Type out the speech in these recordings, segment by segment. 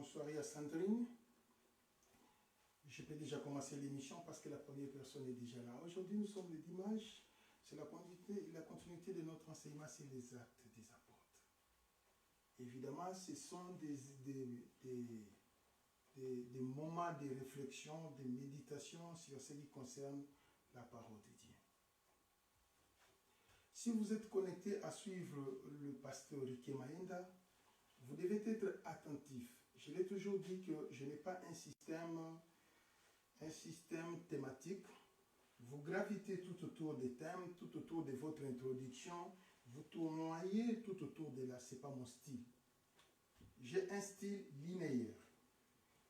Bonsoir à Sandrine. Je peux déjà commencer l'émission parce que la première personne est déjà là. Aujourd'hui, nous sommes le dimanche. C'est la continuité de notre enseignement, c'est les actes des apôtres. Évidemment, ce sont des moments de réflexion, de méditation sur ce qui concerne la parole de Dieu. Si vous êtes connecté à suivre le pasteur Riké Maenda, vous devez être attentif. Je l'ai toujours dit que je n'ai pas un système thématique. Vous gravitez tout autour des thèmes, tout autour de votre introduction, vous tournoyez tout autour de là. Ce n'est pas mon style. J'ai un style linéaire.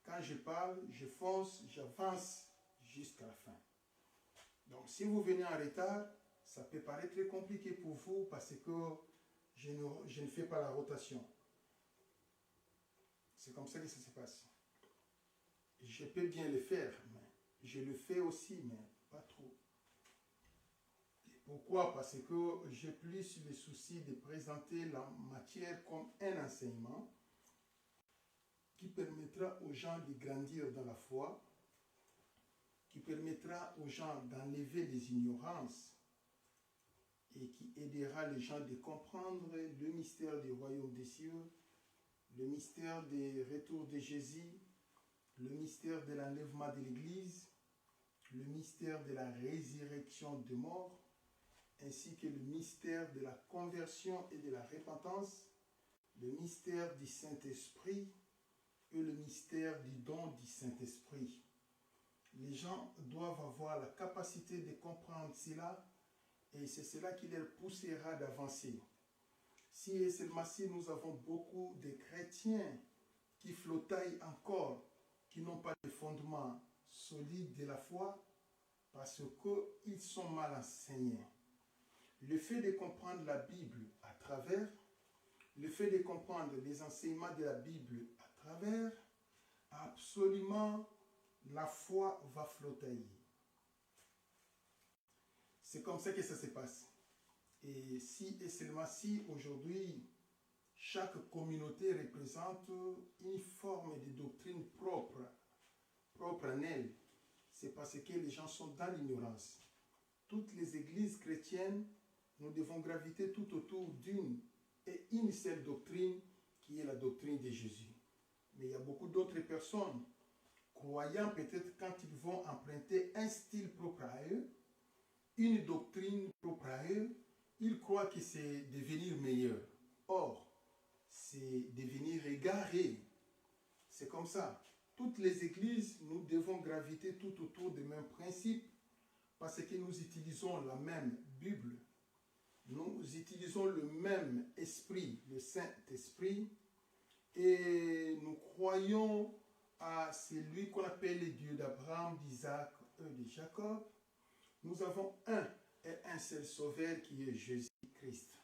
Quand je parle, je fonce, j'avance jusqu'à la fin. Donc si vous venez en retard, ça peut paraître très compliqué pour vous parce que je ne fais pas la rotation. C'est comme ça que ça se passe. Je peux bien le faire, mais je le fais aussi, mais pas trop. Et pourquoi? Parce que j'ai plus le souci de présenter la matière comme un enseignement qui permettra aux gens de grandir dans la foi, qui permettra aux gens d'enlever les ignorances et qui aidera les gens de comprendre le mystère du royaume des cieux, le mystère du retour de Jésus, le mystère de l'enlèvement de l'Église, le mystère de la résurrection des morts, ainsi que le mystère de la conversion et de la repentance, le mystère du Saint-Esprit et le mystère du don du Saint-Esprit. Les gens doivent avoir la capacité de comprendre cela et c'est cela qui les poussera d'avancer. Si et seulement si nous avons beaucoup de chrétiens qui flottaillent encore, qui n'ont pas de fondement solide de la foi, parce qu'ils sont mal enseignés. Le fait de comprendre la Bible à travers, le fait de comprendre les enseignements de la Bible à travers, absolument, la foi va flottailler. C'est comme ça que ça se passe. Et si et seulement si aujourd'hui, chaque communauté représente une forme de doctrine propre en elle, c'est parce que les gens sont dans l'ignorance. Toutes les églises chrétiennes, nous devons graviter tout autour d'une et une seule doctrine qui est la doctrine de Jésus. Mais il y a beaucoup d'autres personnes, croyant peut-être quand ils vont emprunter un style propre à eux, une doctrine propre à eux, ils croient que c'est devenir meilleur. Or, c'est devenir égaré. C'est comme ça. Toutes les églises, nous devons graviter tout autour des mêmes principes parce que nous utilisons la même Bible. Nous utilisons le même esprit, le Saint-Esprit, et nous croyons à celui qu'on appelle le Dieu d'Abraham, d'Isaac et de Jacob. Nous avons un et un seul sauveur qui est Jésus-Christ.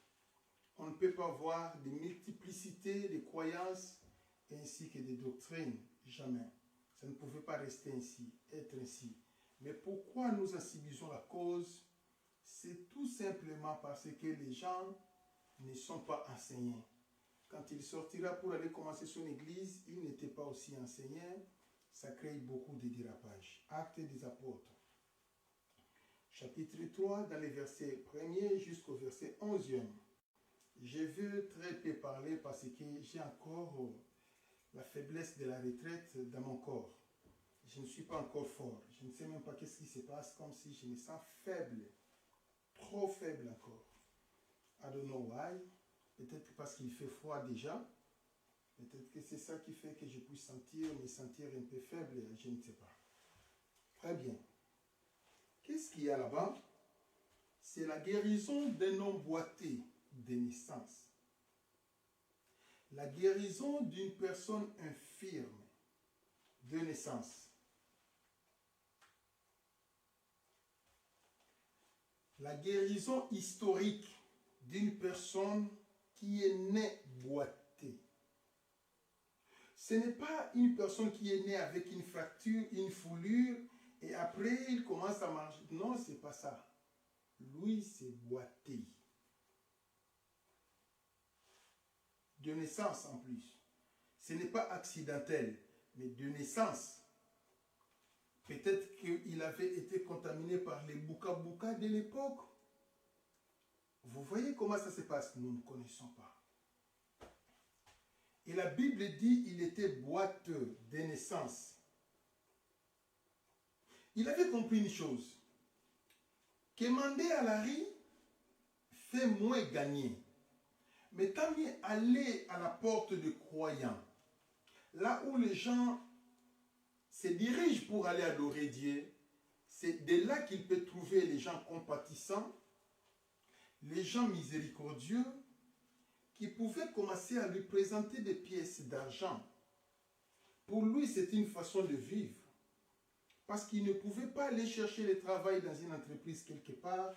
On ne peut pas voir de multiplicité de croyances ainsi que des doctrines. Jamais. Ça ne pouvait pas rester ainsi, être ainsi. Mais pourquoi nous assimilons la cause? C'est tout simplement parce que les gens ne sont pas enseignés. Quand il sortira pour aller commencer son église, il n'était pas aussi enseigné. Ça crée beaucoup de dérapages. Actes des apôtres. Chapitre 3, dans les versets 1er jusqu'au verset 11e. Je veux très peu parler parce que j'ai encore la faiblesse de la retraite dans mon corps. Je ne suis pas encore fort. Je ne sais même pas qu'est-ce qui se passe, comme si je me sens faible. Trop faible encore. I don't know why. Peut-être parce qu'il fait froid déjà. Peut-être que c'est ça qui fait que je puisse me sentir un peu faible. Je ne sais pas. Très bien. Qu'est-ce qu'il y a là-bas? C'est la guérison d'un homme boité de naissance. La guérison d'une personne infirme de naissance. La guérison historique d'une personne qui est née boitée. Ce n'est pas une personne qui est née avec une fracture, une foulure, et après il commence à marcher. Non, ce n'est pas ça. Lui, c'est boité. De naissance en plus. Ce n'est pas accidentel, mais de naissance. Peut-être qu'il avait été contaminé par les bouka-bouka de l'époque. Vous voyez comment ça se passe? Nous ne connaissons pas. Et la Bible dit qu'il était boiteux de naissance. Il avait compris une chose. Quémander à la riz fait moins gagner. Mais tant mieux aller à la porte de croyants, là où les gens se dirigent pour aller adorer Dieu, c'est de là qu'il peut trouver les gens compatissants, les gens miséricordieux, qui pouvaient commencer à lui présenter des pièces d'argent. Pour lui, c'est une façon de vivre. Parce qu'il ne pouvait pas aller chercher le travail dans une entreprise quelque part,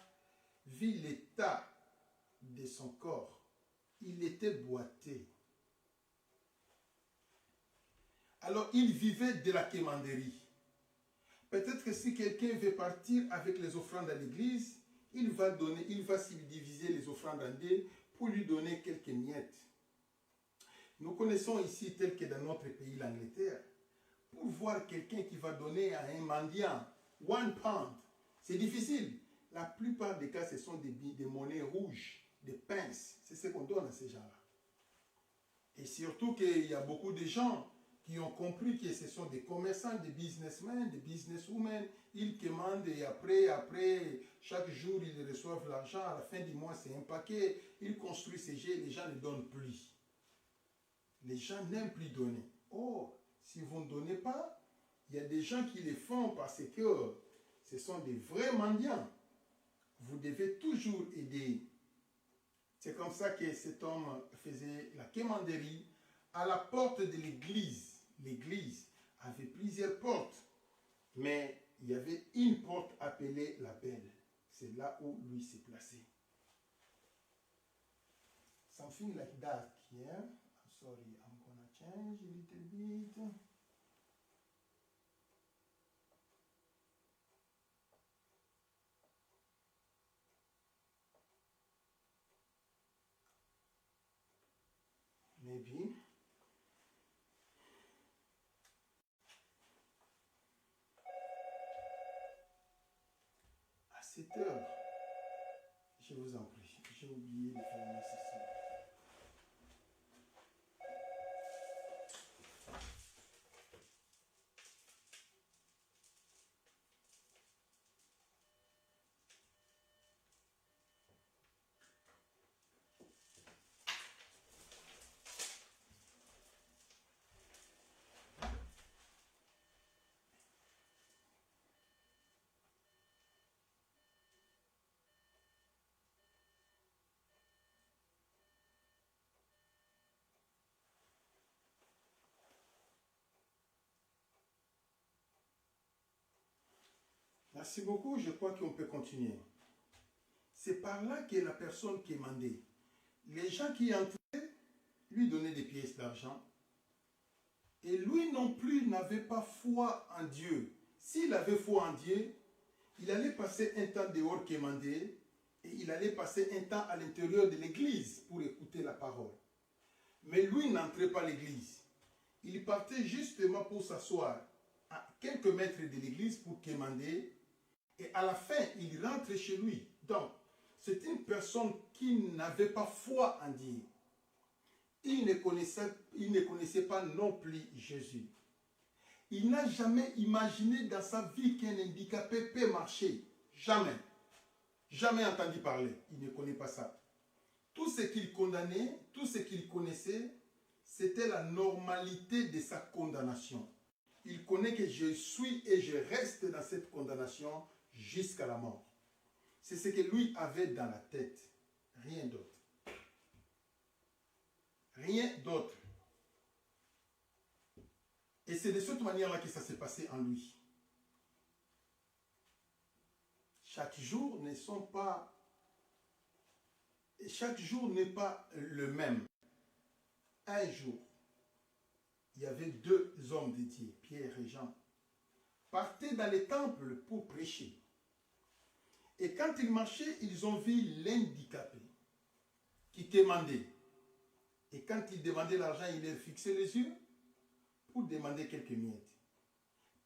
vu l'état de son corps. Il était boité. Alors, il vivait de la quémanderie. Peut-être que si quelqu'un veut partir avec les offrandes à l'église, il va subdiviser les offrandes en deux pour lui donner quelques miettes. Nous connaissons ici, tel que dans notre pays, l'Angleterre, pour voir quelqu'un qui va donner à un mendiant 1 pound, c'est difficile. La plupart des cas, ce sont des monnaies rouges, des pinces. C'est ce qu'on donne à ces gens-là. Et surtout qu'il y a beaucoup de gens qui ont compris que ce sont des commerçants, des businessmen, des businesswomen. Ils commandent et après, chaque jour, ils reçoivent l'argent. À la fin du mois, c'est un paquet. Ils construisent ces jets, les gens ne donnent plus. Les gens n'aiment plus donner. Oh, si vous ne donnez pas, il y a des gens qui les font parce que ce sont des vrais mendiants. Vous devez toujours aider. C'est comme ça que cet homme faisait la quémanderie à la porte de l'église. L'église avait plusieurs portes, mais il y avait une porte appelée la Belle. C'est là où lui s'est placé. Something like that here. I'm sorry, I'm gonna change a little bit. Maybe. À 7 heures, je vous en prie, j'ai oublié de faire nécessaire. Merci beaucoup, je crois qu'on peut continuer. C'est par là que la personne qui est mandée, les gens qui entraient lui donnaient des pièces d'argent. Et lui non plus n'avait pas foi en Dieu. S'il avait foi en Dieu, il allait passer un temps dehors quémander et il allait passer un temps à l'intérieur de l'église pour écouter la parole. Mais lui n'entrait pas à l'église. Il partait justement pour s'asseoir à quelques mètres de l'église pour quémander. Et à la fin, il rentre chez lui. Donc, c'est une personne qui n'avait pas foi en Dieu. Il ne connaissait pas non plus Jésus. Il n'a jamais imaginé dans sa vie qu'un handicapé peut marcher. Jamais. Jamais entendu parler. Il ne connaît pas ça. Tout ce qu'il condamnait, tout ce qu'il connaissait, c'était la normalité de sa condamnation. Il connaît que je suis et je reste dans cette condamnation jusqu'à la mort. C'est ce que lui avait dans la tête. Rien d'autre. Rien d'autre. Et c'est de cette manière-là que ça s'est passé en lui. Chaque jour n'est pas le même. Un jour, il y avait 2 hommes de Dieu, Pierre et Jean, partaient dans les temples pour prêcher. Et quand ils marchaient, ils ont vu l'handicapé qui quémandait. Et quand il demandait l'argent, il leur fixait les yeux pour demander quelques miettes.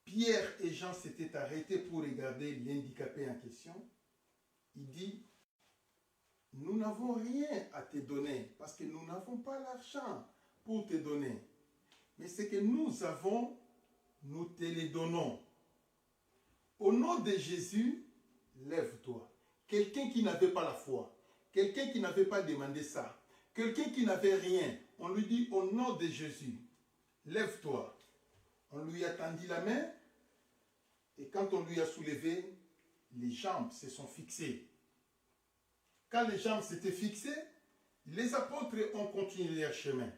Pierre et Jean s'étaient arrêtés pour regarder l'handicapé en question. Il dit, nous n'avons rien à te donner parce que nous n'avons pas l'argent pour te donner. Mais ce que nous avons, nous te le donnons. Au nom de Jésus, lève-toi. Quelqu'un qui n'avait pas la foi, quelqu'un qui n'avait pas demandé ça, quelqu'un qui n'avait rien, on lui dit au nom de Jésus, lève-toi. On lui a tendu la main et quand on lui a soulevé, les jambes se sont fixées. Quand les jambes s'étaient fixées, les apôtres ont continué leur chemin.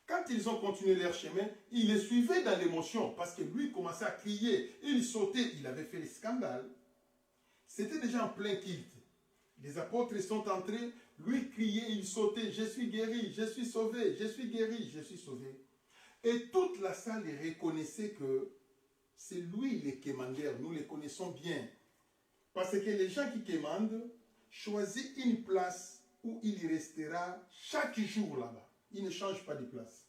Quand ils ont continué leur chemin, ils les suivaient dans l'émotion parce que lui commençait à crier, il sautait, il avait fait le scandale. C'était déjà en plein culte. Les apôtres sont entrés, lui criait, il sautait, je suis guéri, je suis sauvé, je suis guéri, je suis sauvé. Et toute la salle reconnaissait que c'est lui le commandeur, nous le connaissons bien. Parce que les gens qui commandent choisissent une place où il restera chaque jour là-bas. Il ne change pas de place.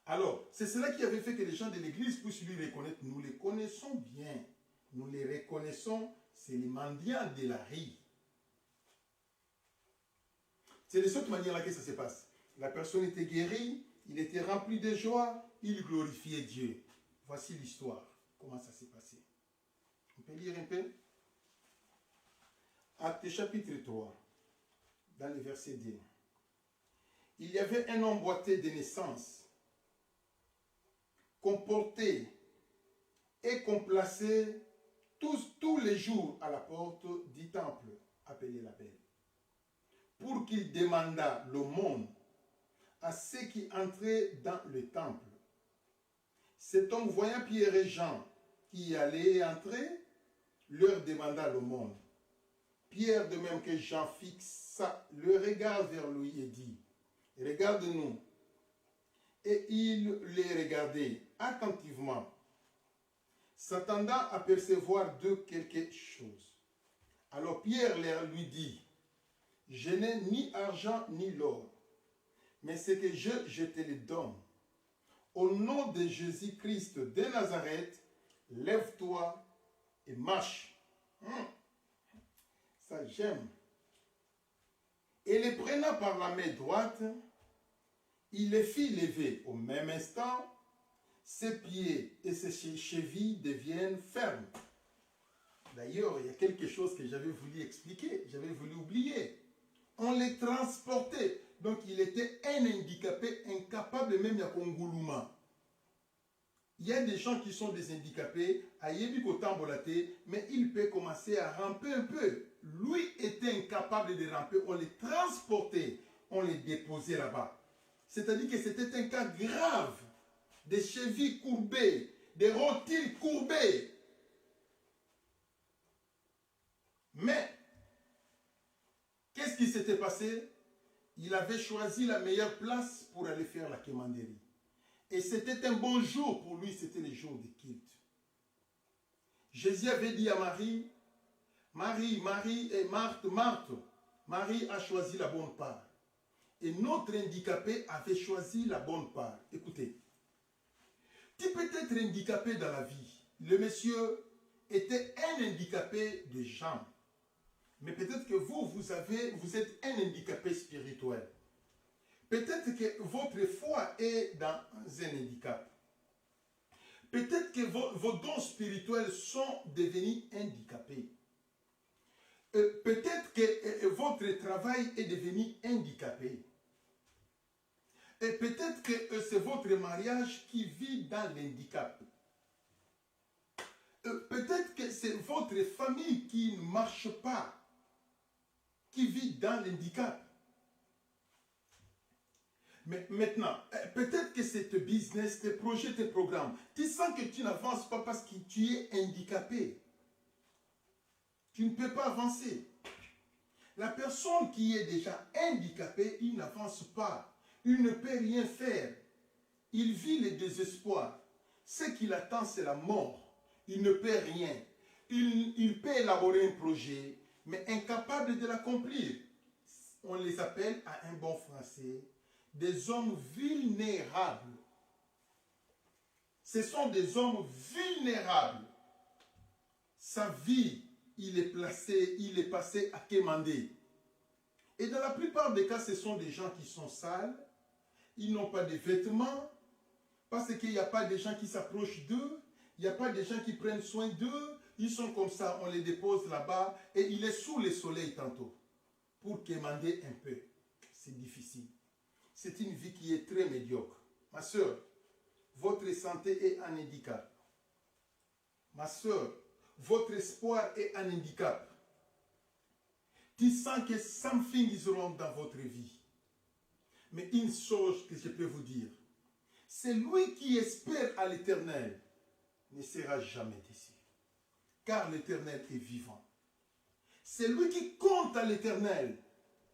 Alors, c'est cela qui avait fait que les gens de l'église puissent lui reconnaître. Nous les connaissons bien. Nous les reconnaissons. C'est les mendiants de la rue. C'est de cette manière-là que ça se passe. La personne était guérie, il était rempli de joie, il glorifiait Dieu. Voici l'histoire. Comment ça s'est passé. On peut lire un peu. Actes chapitre 3, dans le verset 2. Il y avait un homme boiteux de naissance, qu'on portait et qu'on plaçait tous les jours à la porte du temple, appelé la Belle, pour qu'il demandât l'aumône à ceux qui entraient dans le temple. Cet homme, voyant Pierre et Jean qui allaient et entraient, leur demanda l'aumône. Pierre, de même que Jean, fixa le regard vers lui et dit, regarde-nous. Et il les regardait attentivement, s'attendant à percevoir de quelque chose. Alors Pierre lui dit, je n'ai ni argent ni l'or, mais ce que je te le donne. Au nom de Jésus-Christ de Nazareth, lève-toi et marche. Ça j'aime. Et les prenant par la main droite, il les fit lever. Au même instant, ses pieds et ses chevilles deviennent fermes. D'ailleurs, il y a quelque chose que j'avais voulu expliquer, j'avais voulu oublier. On les transportait. Donc, il était un handicapé incapable même à Konguluma. Il y a des gens qui sont des handicapés, à Yébikotambolate, mais il peut commencer à ramper un peu. Lui était incapable de ramper. On les transportait, on les déposait là-bas. C'est-à-dire que c'était un cas grave. Des chevilles courbées, des rotules courbées. Mais, qu'est-ce qui s'était passé? Il avait choisi la meilleure place pour aller faire la commanderie. Et c'était un bon jour pour lui, c'était le jour du culte. Jésus avait dit à Marie, Marie et Marthe, Marie a choisi la bonne part. Et notre handicapé avait choisi la bonne part. Écoutez, tu peux être handicapé dans la vie. Le monsieur était un handicapé de jambes. Mais peut-être que vous êtes un handicapé spirituel. Peut-être que votre foi est dans un handicap. Peut-être que vos dons spirituels sont devenus handicapés. Peut-être que votre travail est devenu handicapé. Et peut-être que c'est votre mariage qui vit dans l'handicap. Peut-être que c'est votre famille qui ne marche pas, qui vit dans l'handicap. Mais maintenant, peut-être que c'est tes business, tes projets, tes programmes. Tu sens que tu n'avances pas parce que tu es handicapé. Tu ne peux pas avancer. La personne qui est déjà handicapée, il n'avance pas. Il ne peut rien faire. Il vit le désespoir. Ce qui l'attend, c'est la mort. Il ne peut rien. Il peut élaborer un projet, mais incapable de l'accomplir. on les appelle à un bon français des hommes vulnérables. Ce sont des hommes vulnérables. Sa vie, il est passé à quémander. Et dans la plupart des cas, ce sont des gens qui sont sales, ils n'ont pas de vêtements, parce qu'il n'y a pas de gens qui s'approchent d'eux, il n'y a pas de gens qui prennent soin d'eux, ils sont comme ça, on les dépose là-bas, et il est sous le soleil tantôt, pour quémander un peu. C'est difficile. C'est une vie qui est très médiocre. Ma soeur, votre santé est un handicap. Ma soeur, votre espoir est un handicap. Tu sens que something is wrong dans votre vie. Mais une chose que je peux vous dire, c'est lui qui espère à l'Éternel ne sera jamais déçu. Car l'Éternel est vivant. C'est lui qui compte à l'Éternel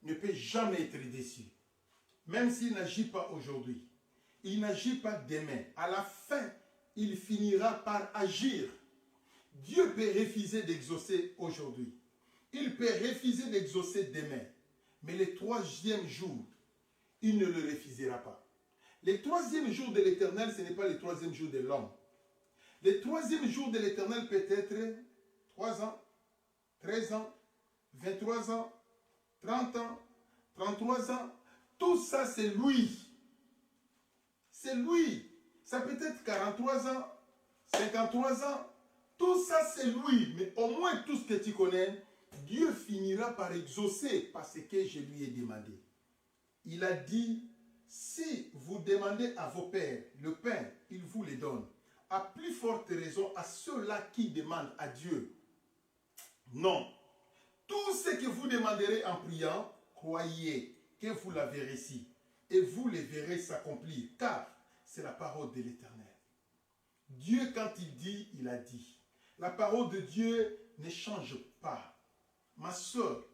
ne peut jamais être déçu. Même s'il n'agit pas aujourd'hui, il n'agit pas demain. À la fin, il finira par agir. Dieu peut refuser d'exaucer aujourd'hui. Il peut refuser d'exaucer demain. Mais le troisième jour, il ne le refusera pas. Le troisième jour de l'Éternel, ce n'est pas le troisième jour de l'homme. Le troisième jour de l'Éternel peut être 3 ans, 13 ans, 23 ans, 30 ans, 33 ans. Tout ça, c'est lui. C'est lui. Ça peut être 43 ans, 53 ans. Tout ça, c'est lui. Mais au moins, tout ce que tu connais, Dieu finira par exaucer parce que je lui ai demandé. Il a dit, si vous demandez à vos pères le pain, il vous le donne. À plus forte raison à ceux-là qui demandent à Dieu. Non. Tout ce que vous demanderez en priant, croyez que vous l'avez reçu. Et vous le verrez s'accomplir. Car c'est la parole de l'Éternel. Dieu, quand il dit, il a dit. La parole de Dieu ne change pas. Ma soeur,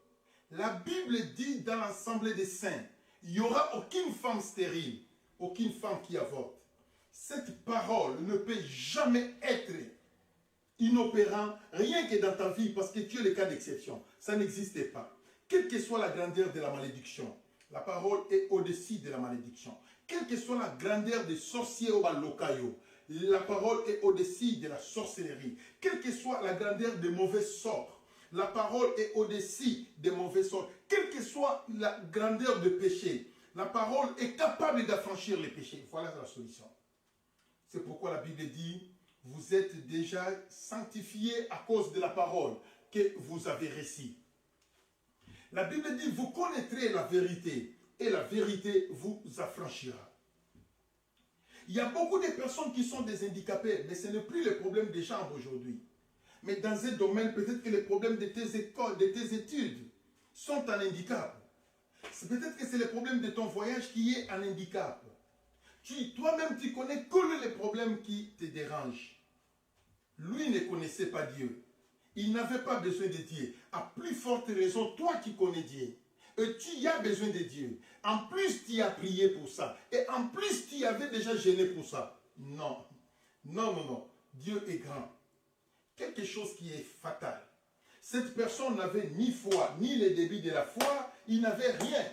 la Bible dit dans l'Assemblée des saints, il n'y aura aucune femme stérile, aucune femme qui avorte. Cette parole ne peut jamais être inopérant, rien que dans ta vie, parce que tu es le cas d'exception. Ça n'existe pas. Quelle que soit la grandeur de la malédiction, la parole est au-dessus de la malédiction. Quelle que soit la grandeur des sorciers au Balokayo, la parole est au-dessus de la sorcellerie. Quelle que soit la grandeur des mauvais sorts, la parole est au-dessus des mauvais sorts. Quelle que soit la grandeur de péché, la parole est capable d'affranchir les péchés. Voilà la solution. C'est pourquoi la Bible dit, vous êtes déjà sanctifiés à cause de la parole que vous avez reçue. La Bible dit, vous connaîtrez la vérité et la vérité vous affranchira. Il y a beaucoup de personnes qui sont des handicapés, mais ce n'est plus le problème des jambes aujourd'hui. Mais dans un domaine, peut-être que les problèmes de tes écoles, de tes études sont un handicap. Peut-être que c'est le problème de ton voyage qui est un handicap. Toi-même, tu connais que les problèmes qui te dérangent. Lui ne connaissait pas Dieu. Il n'avait pas besoin de Dieu. À plus forte raison, toi qui connais Dieu, et tu as besoin de Dieu. En plus, tu as prié pour ça. Et en plus, tu avais déjà gêné pour ça. Non. Non, non, non. Dieu est grand. Quelque chose qui est fatal. Cette personne n'avait ni foi, ni le début de la foi. Il n'avait rien.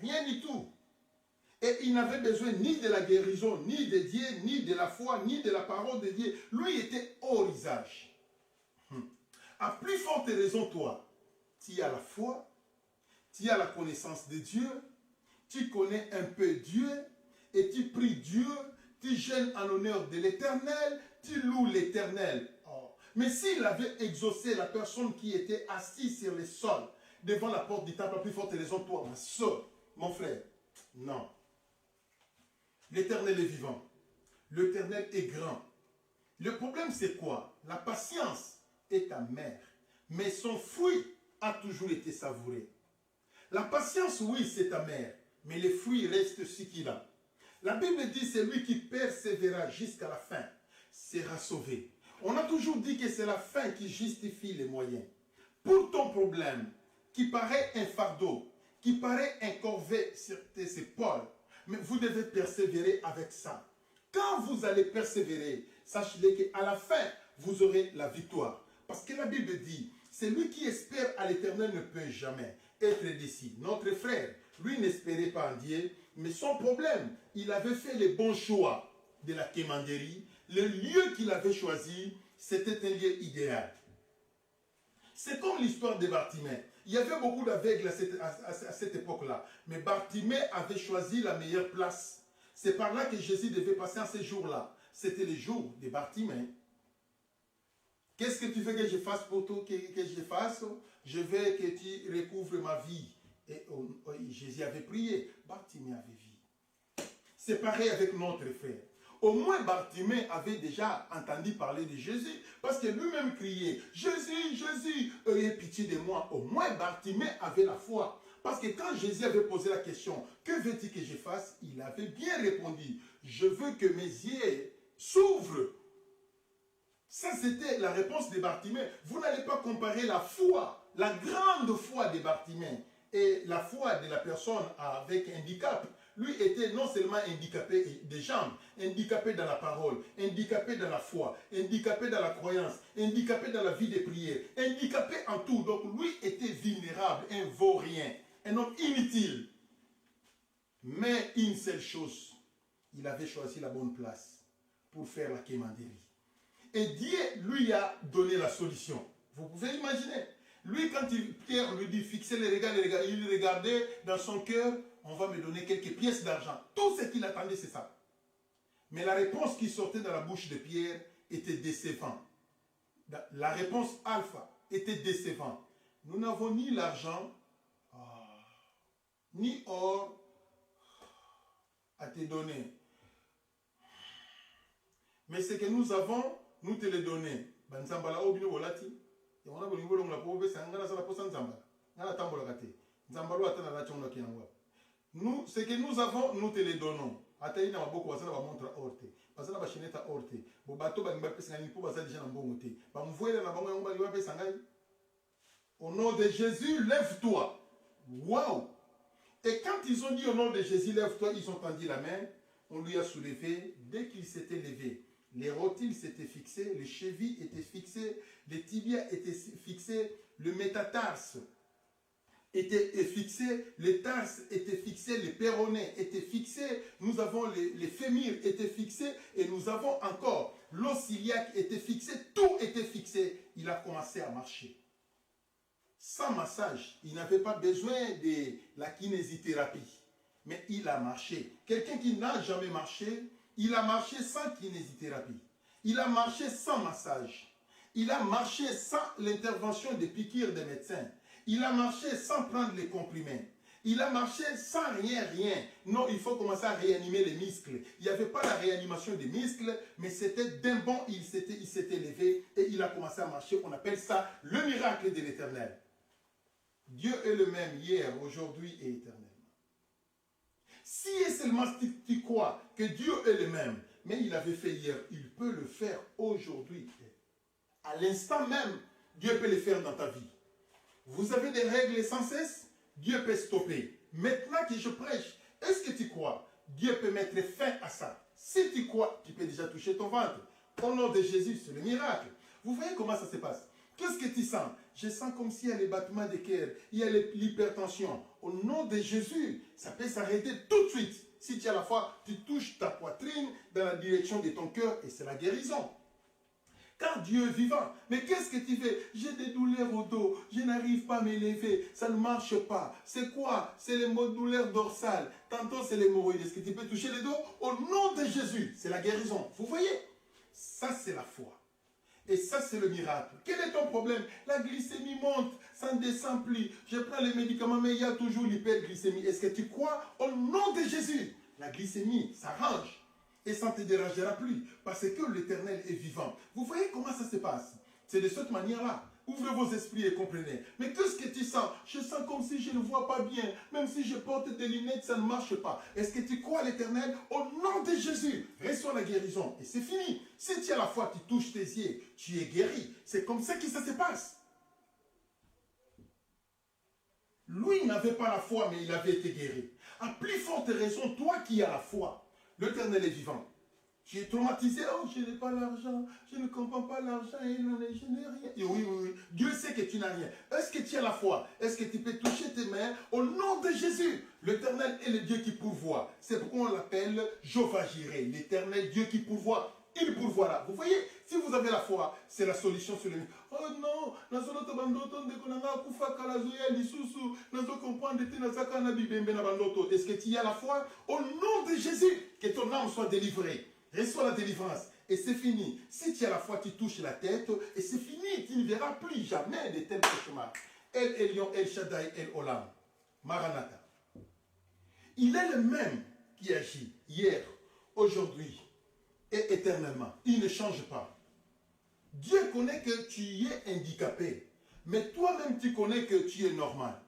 Rien du tout. Et il n'avait besoin ni de la guérison, ni de Dieu, ni de la foi, ni de la parole de Dieu. Lui était hors usage. À plus forte raison, toi, tu as la foi, tu as la connaissance de Dieu, tu connais un peu Dieu, et tu pries Dieu, tu jeûnes en l'honneur de l'Éternel, tu loues l'Éternel. Oh. Mais s'il avait exaucé la personne qui était assise sur le sol, devant la porte du temple, à plus forte raison, toi, ma soeur, mon frère, non. L'Éternel est vivant. L'Éternel est grand. Le problème, c'est quoi? La patience est amère, mais son fruit a toujours été savouré. La patience, oui, c'est amer, mais les fruits restent ce qu'il a. La Bible dit, c'est lui qui persévéra jusqu'à la fin, sera sauvé. On a toujours dit que c'est la fin qui justifie les moyens. Pour ton problème, qui paraît un fardeau, qui paraît un corvée sur tes épaules, mais vous devez persévérer avec ça. Quand vous allez persévérer, sachez qu'à la fin, vous aurez la victoire. Parce que la Bible dit, celui qui espère à l'Éternel ne peut jamais. être décis. Notre frère, lui n'espérait pas en Dieu, mais son problème, il avait fait les bons choix de la quémanderie. Le lieu qu'il avait choisi, c'était un lieu idéal. C'est comme l'histoire de Bartimée. Il y avait beaucoup d'aveugles à cette époque-là. Mais Bartimée avait choisi la meilleure place. C'est par là que Jésus devait passer en ces jours-là. C'était le jour de Bartimée. Qu'est-ce que tu veux que je fasse pour toi, que je fasse? Je veux que tu recouvres ma vie. Et Jésus avait prié. Bartimée avait vu. C'est pareil avec notre frère. Au moins Bartimée avait déjà entendu parler de Jésus, parce que lui-même criait, Jésus, Jésus, ayez pitié de moi. Au moins Bartimée avait la foi. Parce que quand Jésus avait posé la question, que veux-tu que je fasse? Il avait bien répondu, je veux que mes yeux s'ouvrent. Ça, c'était la réponse de Bartimée. Vous n'allez pas comparer la foi, la grande foi de Bartimée et la foi de la personne avec handicap. Lui était non seulement handicapé des jambes, handicapé dans la parole, handicapé dans la foi, handicapé dans la croyance, handicapé dans la vie de prière, handicapé en tout. Donc lui était vulnérable, un vaurien, un homme inutile. Mais une seule chose, il avait choisi la bonne place pour faire la quémanderie. Et Dieu lui a donné la solution. Vous pouvez imaginer. Lui, quand Pierre lui dit, fixez les regards, il regardait dans son cœur, on va me donner quelques pièces d'argent. Tout ce qu'il attendait, c'est ça. Mais la réponse qui sortait de la bouche de Pierre était décevante. La réponse alpha était décevante. Nous n'avons ni l'argent, ni or à te donner. Mais ce que nous avons, nous te le donnons. Nous, ce que nous avons, nous te le donnons. Au nom de Jésus, lève-toi. Waouh! Et quand ils ont dit au nom de Jésus, lève-toi, ils ont tendu la main. On lui a soulevé. Dès qu'il s'était levé, les rotules s'étaient fixés, les chevilles étaient fixées, les tibias étaient fixés, le métatarse était fixé, les tarses étaient fixés, les péronés étaient fixés, nous avons les fémurs étaient fixés et nous avons encore l'os iliaque était fixé, tout était fixé. Il a commencé à marcher. Sans massage, il n'avait pas besoin de la kinésithérapie, mais il a marché. Quelqu'un qui n'a jamais marché, il a marché sans kinésithérapie. Il a marché sans massage. Il a marché sans l'intervention des piqûres des médecins. Il a marché sans prendre les comprimés. Il a marché sans rien. Non, il faut commencer à réanimer les muscles. Il n'y avait pas la réanimation des muscles, mais c'était d'un bond, il s'était levé et il a commencé à marcher. On appelle ça le miracle de l'Éternel. Dieu est le même hier, aujourd'hui et éternellement. Si et seulement tu crois que Dieu est le même, mais il avait fait hier, il peut le faire aujourd'hui. À l'instant même, Dieu peut le faire dans ta vie. Vous avez des règles sans cesse, Dieu peut stopper. Maintenant que je prêche, est-ce que tu crois? Dieu peut mettre fin à ça. Si tu crois, tu peux déjà toucher ton ventre. Au nom de Jésus, c'est le miracle. Vous voyez comment ça se passe? Qu'est-ce que tu sens? Je sens comme s'il y a les battements de cœur, il y a l'hypertension. Au nom de Jésus, ça peut s'arrêter tout de suite. Si tu as la foi, tu touches ta poitrine dans la direction de ton cœur et c'est la guérison. Car Dieu est vivant. Mais qu'est-ce que tu fais? J'ai des douleurs au dos, je n'arrive pas à m'élever, ça ne marche pas. C'est quoi? C'est les douleurs dorsales. Tantôt c'est l'hémorroïde. Est-ce que tu peux toucher les dos? Au nom de Jésus, c'est la guérison. Vous voyez? Ça c'est la foi. Et ça, c'est le miracle. Quel est ton problème? La glycémie monte, ça ne descend plus. Je prends les médicaments, mais il y a toujours l'hyperglycémie. Est-ce que tu crois? Au nom de Jésus, la glycémie s'arrange et ça ne te dérangera plus parce que l'Éternel est vivant. Vous voyez comment ça se passe? C'est de cette manière-là. Ouvrez vos esprits et comprenez. Mais qu'est-ce que tu sens? Je sens comme si je ne vois pas bien. Même si je porte des lunettes, ça ne marche pas. Est-ce que tu crois à l'Éternel? Au nom de Jésus, reçois la guérison. Et c'est fini. Si tu as la foi, tu touches tes yeux, tu es guéri. C'est comme ça que ça se passe. Lui n'avait pas la foi, mais il avait été guéri. À plus forte raison, toi qui as la foi, l'Éternel est vivant. Tu es traumatisé, oh, je n'ai pas l'argent, je ne comprends pas l'argent, je n'ai rien. Et oui, oui, oui, Dieu sait que tu n'as rien. Est-ce que tu as la foi? Est-ce que tu peux toucher tes mains au nom de Jésus? L'Éternel est le Dieu qui pourvoit. C'est pourquoi on l'appelle Jéhovah Jireh, l'Éternel Dieu qui pourvoit. Il pourvoira. Vous voyez, si vous avez la foi, c'est la solution sur le mur. Oh non, est-ce que tu as la foi? Au nom de Jésus, que ton âme soit délivrée. Reçois la délivrance. Et c'est fini. Si tu as la foi, tu touches la tête. Et c'est fini. Tu ne verras plus jamais de tels cauchemars. El Elyon, El Shaddai, El Olam. Maranatha. Il est le même qui agit hier, aujourd'hui et éternellement. Il ne change pas. Dieu connaît que tu es handicapé. Mais toi-même, tu connais que tu es normal.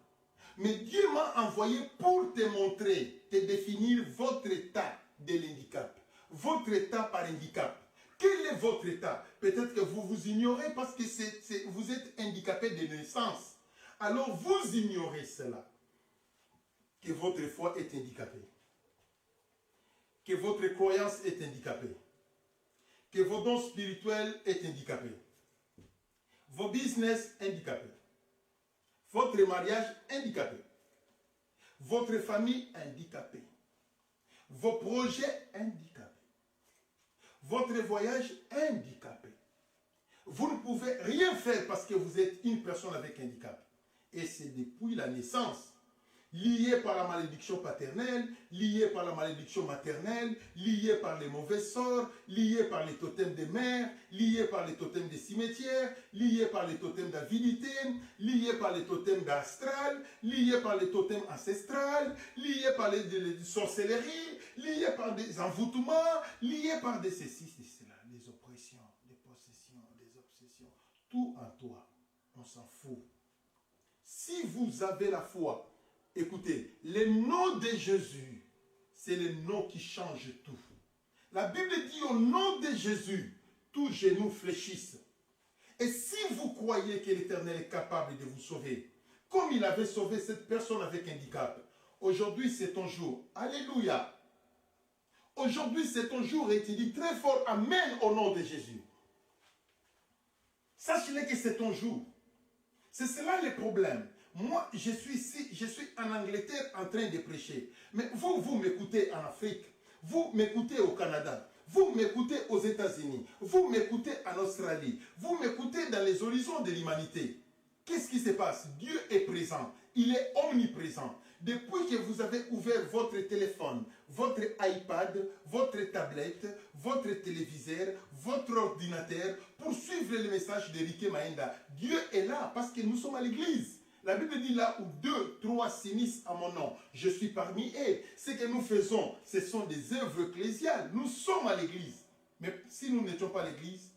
Mais Dieu m'a envoyé pour te montrer, te définir votre état de l'handicap. Votre état par handicap. Quel est votre état? Peut-être que vous vous ignorez parce que vous êtes handicapé de naissance. Alors vous ignorez cela. Que votre foi est handicapée. Que votre croyance est handicapée. Que vos dons spirituels est handicapés. Vos business handicapés. Votre mariage handicapé. Votre famille handicapée. Vos projets handicapés. Votre voyage handicapé. Vous ne pouvez rien faire parce que vous êtes une personne avec handicap. Et c'est depuis la naissance. Lié par la malédiction paternelle, lié par la malédiction maternelle, lié par les mauvais sorts, lié par les totems des mers, lié par les totems des cimetières, lié par les totems d'avidité, lié par les totems d'astral, lié par les totems ancestrales, lié par les sorcelleries, lié par des envoûtements, lié par des ceci, cela, des oppressions, des possessions, des obsessions. Tout en toi, on s'en fout. Si vous avez la foi, écoutez, le nom de Jésus, c'est le nom qui change tout. La Bible dit au nom de Jésus, tous genoux fléchissent. Et si vous croyez que l'Éternel est capable de vous sauver, comme il avait sauvé cette personne avec handicap, aujourd'hui c'est ton jour. Alléluia. Aujourd'hui c'est ton jour et tu dis très fort Amen au nom de Jésus. Sachez que c'est ton jour. C'est cela le problème. Moi, je suis ici, je suis en Angleterre en train de prêcher. Mais vous m'écoutez en Afrique. Vous m'écoutez au Canada. Vous m'écoutez aux États-Unis. Vous m'écoutez en Australie. Vous m'écoutez dans les horizons de l'humanité. Qu'est-ce qui se passe? Dieu est présent. Il est omniprésent. Depuis que vous avez ouvert votre téléphone, votre iPad, votre tablette, votre téléviseur, votre ordinateur, pour suivre le message d'Eriké Maenda, Dieu est là parce que nous sommes à l'église. La Bible dit là où 2, 3 s'unissent à mon nom, je suis parmi eux. Ce que nous faisons, ce sont des œuvres ecclésiales. Nous sommes à l'église. Mais si nous n'étions pas à l'église,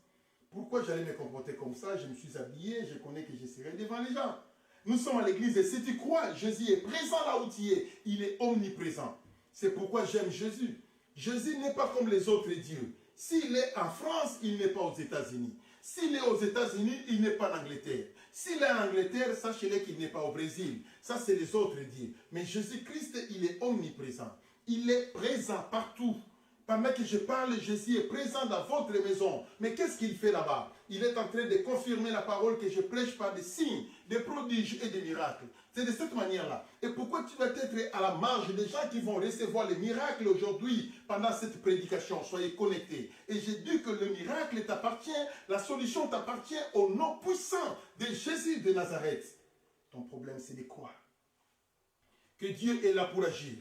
pourquoi j'allais me comporter comme ça? Je me suis habillé, je connais que je serai devant les gens. Nous sommes à l'église et si tu crois, Jésus est présent là où tu es. Il est omniprésent. C'est pourquoi j'aime Jésus. Jésus n'est pas comme les autres dieux. S'il est en France, il n'est pas aux États-Unis. S'il est aux États-Unis, il n'est pas en Angleterre. S'il est en Angleterre, sachez-le qu'il n'est pas au Brésil. Ça, c'est les autres dieux. Mais Jésus-Christ, il est omniprésent. Il est présent partout. Pendant que je parle, Jésus est présent dans votre maison. Mais qu'est-ce qu'il fait là-bas? Il est en train de confirmer la parole que je prêche par des signes, des prodiges et des miracles. C'est de cette manière-là. Et pourquoi tu vas être à la marge des gens qui vont recevoir les miracles aujourd'hui pendant cette prédication? Soyez connectés. Et j'ai dit que le miracle t'appartient, la solution t'appartient au nom puissant de Jésus de Nazareth. Ton problème, c'est de quoi? Que Dieu est là pour agir.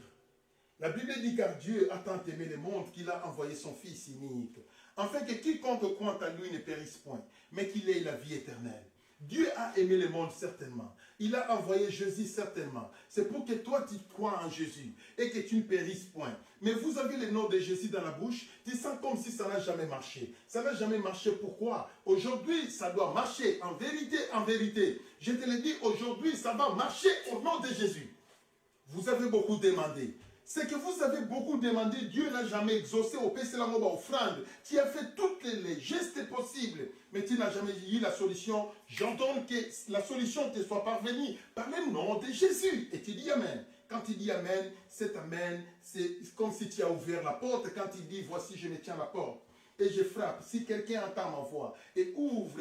La Bible dit car Dieu a tant aimé le monde qu'il a envoyé son Fils unique, afin que quiconque croit en lui ne périsse point, mais qu'il ait la vie éternelle. Dieu a aimé le monde certainement. Il a envoyé Jésus certainement. C'est pour que toi tu crois en Jésus et que tu ne périsses point. Mais vous avez le nom de Jésus dans la bouche, tu sens comme si ça n'a jamais marché. Ça n'a jamais marché, pourquoi? Aujourd'hui, ça doit marcher en vérité, en vérité. Je te le dis, aujourd'hui, ça va marcher au nom de Jésus. Vous avez beaucoup demandé. C'est que vous avez beaucoup demandé, Dieu n'a jamais exaucé au Peselamoba offrande. Tu as fait tous les gestes possibles, mais tu n'as jamais eu la solution. J'entends que la solution te soit parvenue par le nom de Jésus. Et tu dis Amen. Quand il dit Amen, c'est Amen. C'est comme si tu as ouvert la porte. Quand il dit, voici, je me tiens à la porte et je frappe. Si quelqu'un entend ma voix et ouvre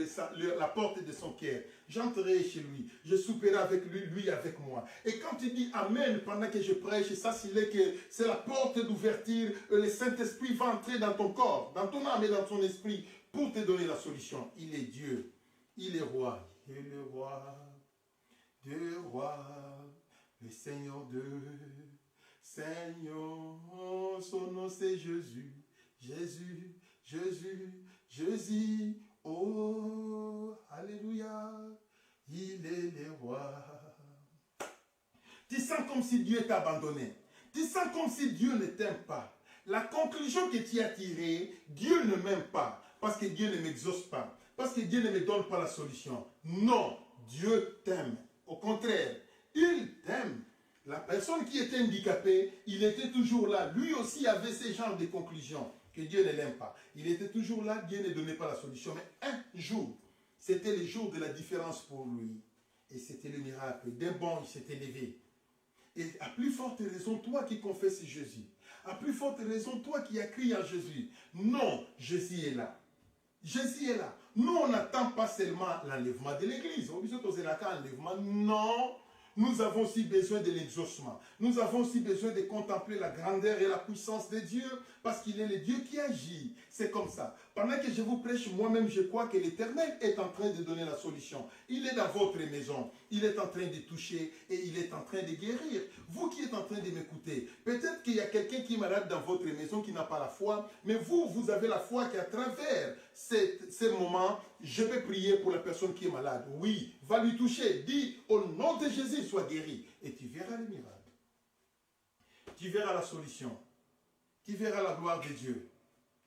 la porte de son cœur, j'entrerai chez lui. Je souperai avec lui, lui avec moi. Et quand il dit Amen pendant que je prêche, ça c'est la porte d'ouverture. Le Saint-Esprit va entrer dans ton corps, dans ton âme et dans ton esprit pour te donner la solution. Il est Dieu. Il est roi. Il est le roi. Dieu roi. Le Seigneur de Seigneur. Son nom c'est Jésus. Jésus. Jésus, Jésus, oh, alléluia, il est le roi. Tu sens comme si Dieu t'a abandonné. Tu sens comme si Dieu ne t'aime pas. La conclusion que tu as tirée, Dieu ne m'aime pas, parce que Dieu ne m'exauce pas, parce que Dieu ne me donne pas la solution. Non, Dieu t'aime. Au contraire, il t'aime. La personne qui était handicapée, il était toujours là. Lui aussi avait ce genre de conclusion. Que Dieu ne l'aime pas. Il était toujours là, Dieu ne donnait pas la solution. Mais un jour, c'était le jour de la différence pour lui. Et c'était le miracle. D'un bond, il s'était levé. Et à plus forte raison, toi qui confesses Jésus, à plus forte raison, toi qui as crié à Jésus, non, Jésus est là. Jésus est là. Nous, on n'attend pas seulement l'enlèvement de l'église. Non. Nous avons aussi besoin de l'exaucement. Nous avons aussi besoin de contempler la grandeur et la puissance de Dieu parce qu'il est le Dieu qui agit. C'est comme ça. Pendant que je vous prêche, moi-même, je crois que l'Éternel est en train de donner la solution. Il est dans votre maison. Il est en train de toucher et il est en train de guérir. Vous qui êtes en train de m'écouter, peut-être qu'il y a quelqu'un qui est malade dans votre maison qui n'a pas la foi, mais vous avez la foi qu'à travers ces moments, je vais prier pour la personne qui est malade. Oui, va lui toucher. Dis, au nom de Jésus, sois guéri. Et tu verras le miracle. Tu verras la solution. Tu verras la gloire de Dieu.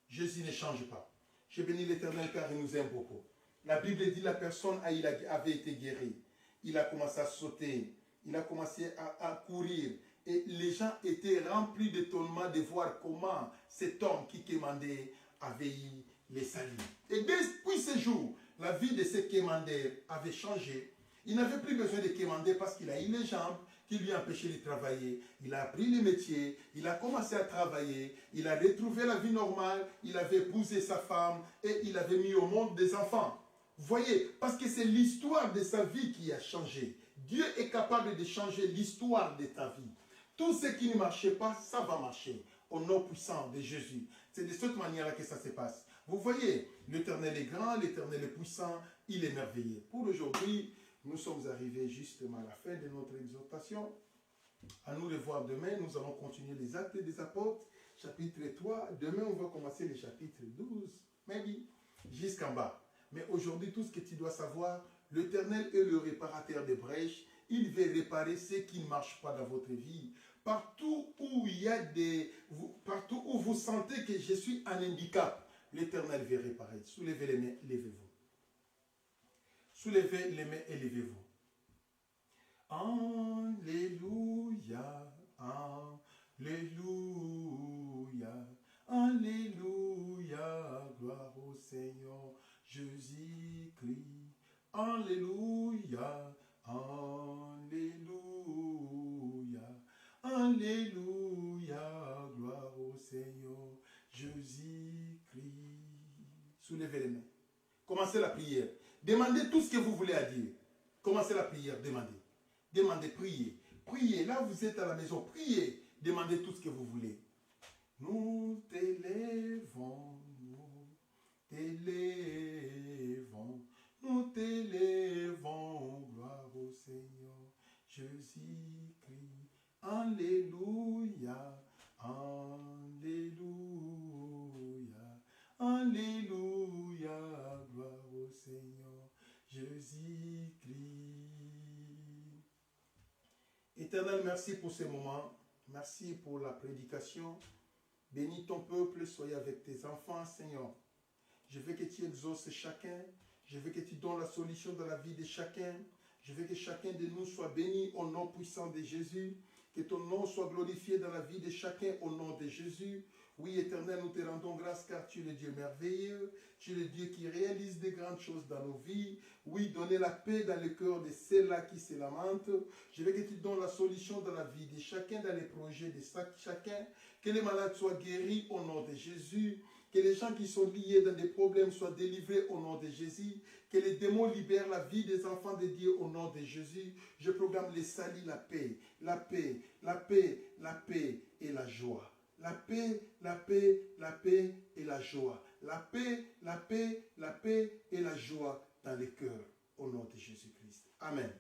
Jésus ne change pas. Je bénis l'Éternel car il nous aime beaucoup. La Bible dit la personne avait été guérie. Il a commencé à sauter. Il a commencé à courir. Et les gens étaient remplis d'étonnement de voir comment cet homme qui commandait avait eu les saluts. Et depuis ce jour, la vie de ce quémandeur avait changé. Il n'avait plus besoin de quémander parce qu'il a eu les jambes qui lui empêchaient de travailler. Il a appris le métier, il a commencé à travailler, il a retrouvé la vie normale, il avait épousé sa femme et il avait mis au monde des enfants. Vous voyez, parce que c'est l'histoire de sa vie qui a changé. Dieu est capable de changer l'histoire de ta vie. Tout ce qui ne marchait pas, ça va marcher. Au nom puissant de Jésus. C'est de cette manière-là que ça se passe. Vous voyez, l'Éternel est grand, l'Éternel est puissant, il est merveilleux. Pour aujourd'hui, nous sommes arrivés justement à la fin de notre exhortation. À nous revoir demain, nous allons continuer les actes des apôtres, chapitre 3. Demain, on va commencer le chapitre 12, maybe, jusqu'en bas. Mais aujourd'hui, tout ce que tu dois savoir, l'Éternel est le réparateur des brèches. Il veut réparer ce qui ne marche pas dans votre vie. Partout où il y a partout où vous sentez que je suis un handicap, l'Éternel veut réparer. Soulevez les mains, levez-vous. Soulevez les mains et levez-vous. Alléluia, Alléluia, Alléluia, gloire au Seigneur Jésus-Christ. Alléluia, Alléluia, Alléluia, gloire au Seigneur Jésus-Christ. Soulevez les mains. Commencez la prière. Demandez tout ce que vous voulez à Dieu. Commencez la prière, demandez. Demandez, priez. Priez, là vous êtes à la maison, priez. Demandez tout ce que vous voulez. Nous t'élèvons, nous t'élèvons, nous t'élèvons, gloire au Seigneur Jésus-Christ. Alléluia, Alléluia, Alléluia, gloire au Seigneur Jésus-Christ. Éternel, merci pour ce moment. Merci pour la prédication. Bénis ton peuple, soyez avec tes enfants, Seigneur. Je veux que tu exauces chacun. Je veux que tu donnes la solution dans la vie de chacun. Je veux que chacun de nous soit béni au nom puissant de Jésus. Que ton nom soit glorifié dans la vie de chacun au nom de Jésus. Oui, Éternel, nous te rendons grâce car tu es le Dieu merveilleux, tu es le Dieu qui réalise des grandes choses dans nos vies. Oui, donner la paix dans le cœur de ceux-là qui se lamentent. Je veux que tu donnes la solution dans la vie de chacun, dans les projets de chacun. Que les malades soient guéris au nom de Jésus. Que les gens qui sont liés dans des problèmes soient délivrés au nom de Jésus. Que les démons libèrent la vie des enfants de Dieu au nom de Jésus. Je proclame les salis, la paix, la paix, la paix, la paix et la joie. La paix, la paix, la paix et la joie. La paix, la paix, la paix et la joie dans les cœurs au nom de Jésus-Christ. Amen.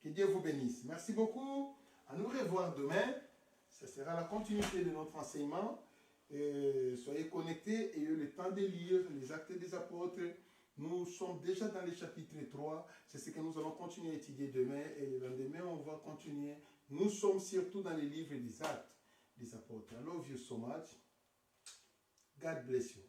Que Dieu vous bénisse. Merci beaucoup. À nous revoir demain. Ce sera la continuité de notre enseignement. Soyez connectés et ayez le temps de lire les Actes des Apôtres. Nous sommes déjà dans le chapitre 3. C'est ce que nous allons continuer à étudier demain. Et le lendemain, on va continuer. Nous sommes surtout dans les livres des Actes des Apôtres. I love you so much. God bless you.